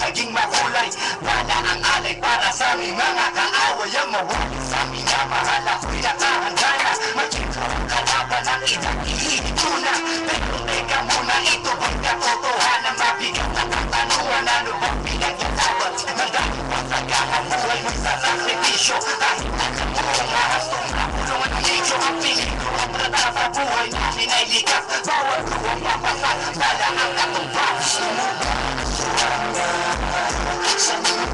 maging makulay. Wala ang alay para sa aming mga kaaway. Ang mawali sa aming namahal, ako'y nakahanda na maging ang kalaban ng idang iinit ko na. Pero teka muna, ito bang katotohanan? Mabigat na katanungan, ano bang pinagyatapat? Madami pa tagahan buhay, magsasakripisyo. Kahit alam mo ang ahastong kapulungan ng medyo. Ang pingin ko ang rata sa buhay namin ay likas. Bawal ko ang papasa, bala ang katumbas. Sumuba ang suranga sa mga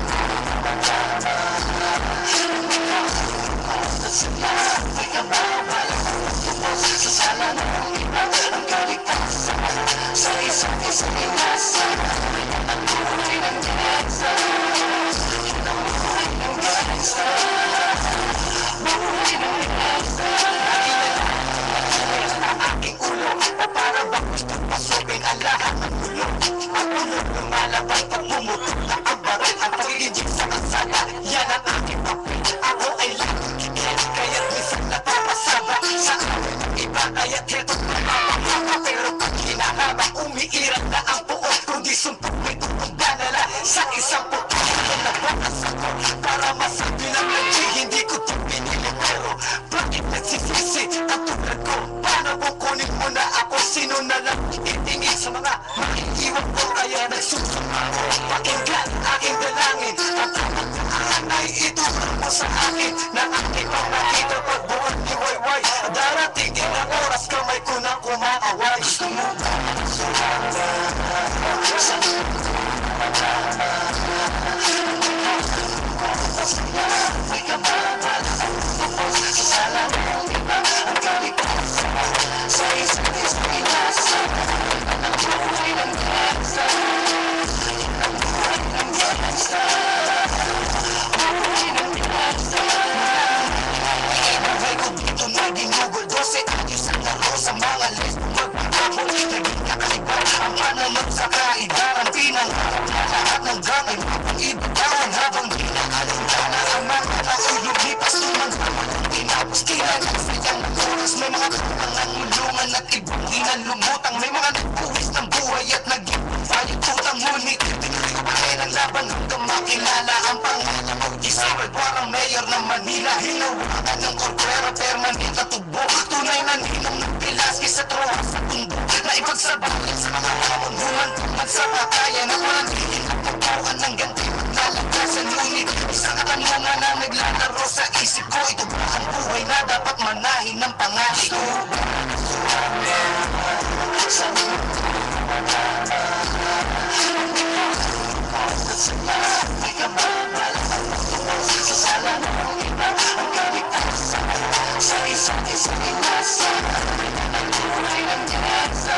sila ay kabawal sa sala ng iba ang kaligtasan sa isa't isang inasan ang buhay ng gangsta yun ang buhay ng gangsta buhay ng gangsta ang aking ulo o para ba gusto pasukin ang lahat ng ulo at ulo lumalabang pagmumutok na ang baril ang pagiging sa kalsada yan ang aking papel ako ay lakikil kaya't minsan napapasaba sa awin ng iba kaya't ito't napapahaba pero pag hinahabang umiirat na ang puot kundi sumpok may tutumba nala sa isang puto na nabakas ako para masabi ng legit hindi ko ito pinili pero bakit nagsisisi ang tulad ko paano kukunin mo na ako sino na lang itingin sa mga maiiwan ko kaya nagsusuma ko pakinggan aking dalangin at ang ay itulong mo sa akin na aking pang nakita pagbuhat ni Wayway darating din ang oras kamay ko na kumaaway gusto mo ba ang suranda sa may kababal sa sala ng iba ang kaligtasan sa isa't isang inasan ang buhay ng gangsta yun ang buhay ng gangsta buhay ng gangsta ibabay ko dito naging Google 12 ayos ang laro sa mga list magpapabot naging kakaiba ang panamag sa kaibaran pinangarap na lahat ng gamay mapag-ibatawan habang pinaalalala ang mga tao'y lumipas tumanggaman ang tinapos kinalagsayang ng oras may mga pangangulungan at ibang inalumutang may mga nagpuwis ng buhay at naging payututang ngunit tinuloy ko pa rin ang laban hanggang makilala ang pangalan ko Isabel parang mayor ng Manila hinawakan ng korpero permanent at tugbo tunay na ninong ng Velasquez sa troha sa tundo na ipagsabayan sa mga hamon humantungan sa patayan at manantigin at pagkawan ng ganti nalagkasan ngunit isang katanungan na naglalaro sa isip ko ito ba ang buhay na dapat manahin ng pangalit ko sa mga may kababal sa sala ng iba ang kaligtasan sa isa't isang inasan ang buhay ng gangsta